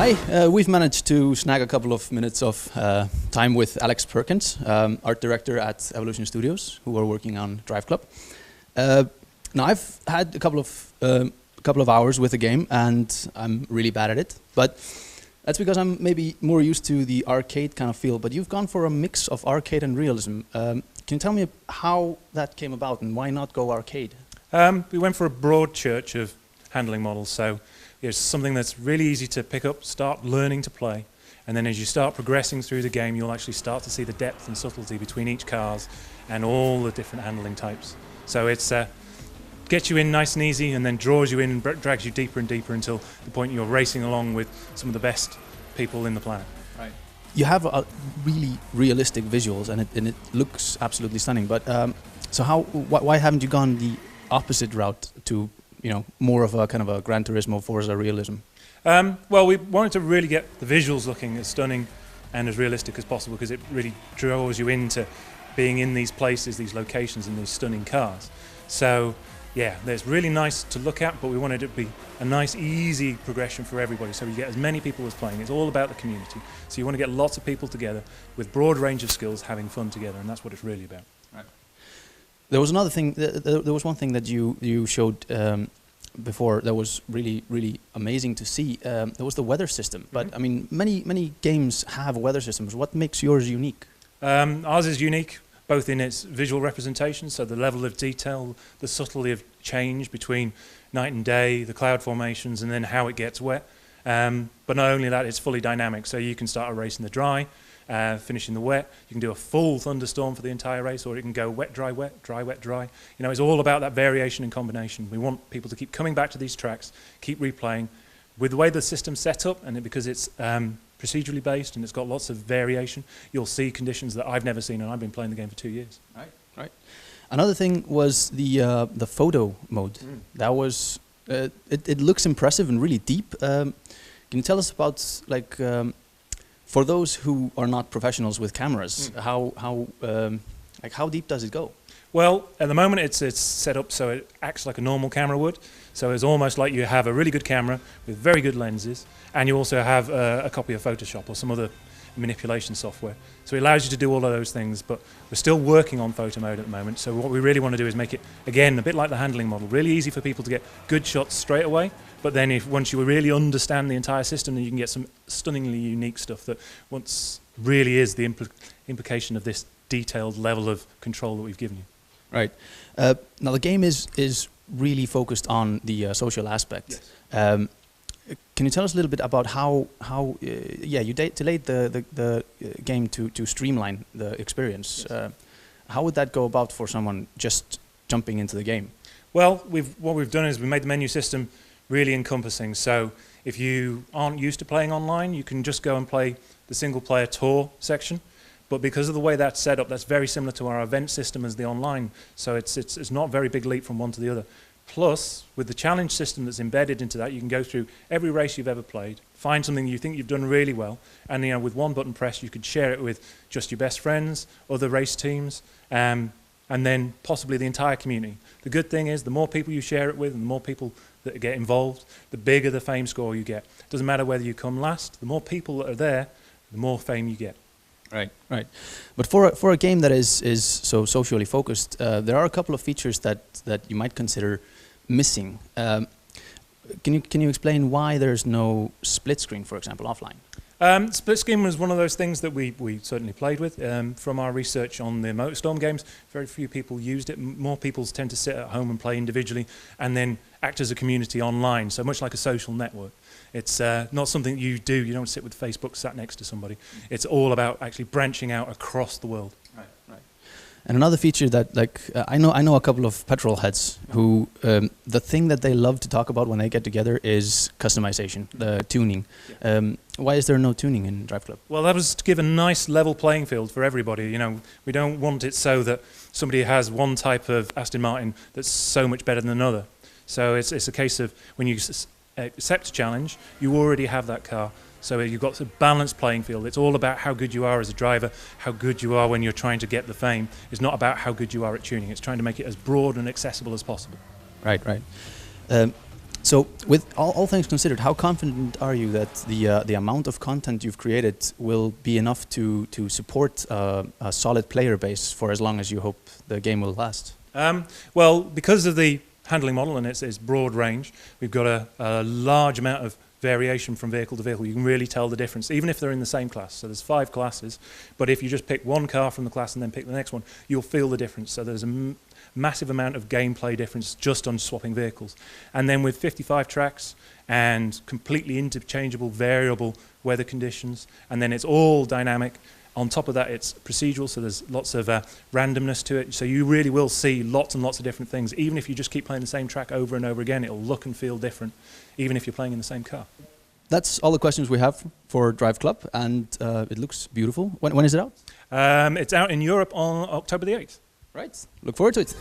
Hi, we've managed to snag a couple of minutes of time with Alex Perkins, art director at Evolution Studios, who are working on Driveclub. Now I've had a couple of hours with the game, and I'm really bad at it. But that's because I'm maybe more used to the arcade kind of feel. But you've gone for a mix of arcade and realism. Can you tell me how that came about, and why not go arcade? We went for a broad church of handling models. So it's something that's really easy to pick up, start learning to play, and then as you start progressing through the game, you'll actually start to see the depth and subtlety between each cars and all the different handling types. So it's gets you in nice and easy, and then draws you in and drags you deeper and deeper until the point you're racing along with some of the best people in the planet. Right. You have really realistic visuals, and it looks absolutely stunning. But so why haven't you gone the opposite route to, you know, more of a kind of a Gran Turismo, Forza realism? Well, we wanted to really get the visuals looking as stunning and as realistic as possible, because it really draws you into being in these places, these locations, and these stunning cars. So yeah, it's really nice to look at, but we wanted it to be a nice, easy progression for everybody, so you get as many people as playing. It's all about the community. So you want to get lots of people together with broad range of skills having fun together, and that's what it's really about. Right. There was another thing. There was one thing that you showed before that was really amazing to see. There was the weather system. But I mean, many games have weather systems. What makes yours unique? Ours is unique both in its visual representation, so the level of detail, the subtlety of change between night and day, the cloud formations, and then how it gets wet. But not only that, it's fully dynamic. So you can start a race in the dry, finish in the wet. You can do a full thunderstorm for the entire race, or it can go wet, dry, wet, dry, wet, dry. You know, it's all about that variation and combination. We want people to keep coming back to these tracks, keep replaying. With the way the system's set up, and because it's procedurally based and it's got lots of variation, you'll see conditions that I've never seen, and I've been playing the game for 2 years. Right. Another thing was the photo mode. That was it looks impressive and really deep. Can you tell us about, like, for those who are not professionals with cameras, how deep does it go? Well, at the moment it's set up so it acts like a normal camera would. So it's almost like you have a really good camera with very good lenses, and you also have a copy of Photoshop or some other manipulation software. So it allows you to do all of those things, but we're still working on photo mode at the moment. So what we really want to do is make it, again, a bit like the handling model, really easy for people to get good shots straight away. But then once you really understand the entire system, then you can get some stunningly unique stuff that really is the implication of this detailed level of control that we've given you. Right. Now the game is really focused on the social aspect. Yes. Can you tell us a little bit about how you delayed the game to streamline the experience? Yes. How would that go about for someone just jumping into the game? Well, what we've done is we made the menu system really encompassing. So if you aren't used to playing online, you can just go and play the single-player tour section. But because of the way that's set up, that's very similar to our event system as the online. So it's not a very big leap from one to the other. Plus, with the challenge system that's embedded into that, you can go through every race you've ever played, find something you think you've done really well, and with one button press, you could share it with just your best friends, other race teams, and then possibly the entire community. The good thing is, the more people you share it with, and the more people that get involved, the bigger the fame score you get. It doesn't matter whether you come last, the more people that are there, the more fame you get. Right. But for a game that is so socially focused, there are a couple of features that you might consider missing. Can you explain why there's no split screen, for example, offline? Split screen was one of those things that we certainly played with. From our research on the Motorstorm games, very few people used it. More people tend to sit at home and play individually and then act as a community online, so much like a social network. It's not something you do. You don't sit with Facebook sat next to somebody. It's all about actually branching out across the world. Right. And another feature that, like, I know a couple of petrol heads who the thing that they love to talk about when they get together is customization, the tuning. Yeah. Why is there no tuning in Driveclub? Well, that was to give a nice level playing field for everybody. You know, we don't want it so that somebody has one type of Aston Martin that's so much better than another. So it's a case of when you accept a challenge, you already have that car. So you've got a balanced playing field. It's all about how good you are as a driver, how good you are when you're trying to get the fame. It's not about how good you are at tuning. It's trying to make it as broad and accessible as possible. Right. So, with all things considered, how confident are you that the amount of content you've created will be enough to support a solid player base for as long as you hope the game will last? Well, because of the handling model and its broad range, we've got a large amount of variation from vehicle to vehicle. You can really tell the difference, even if they're in the same class. So there's 5 classes, but if you just pick one car from the class and then pick the next one, you'll feel the difference. So there's a massive amount of gameplay difference just on swapping vehicles. And then with 55 tracks and completely interchangeable variable weather conditions, and then it's all dynamic. On top of that, it's procedural, so there's lots of randomness to it. So you really will see lots and lots of different things. Even if you just keep playing the same track over and over again, it'll look and feel different, even if you're playing in the same car. That's all the questions we have for Driveclub, and it looks beautiful. When is it out? It's out in Europe on October the 8th. Right. Look forward to it.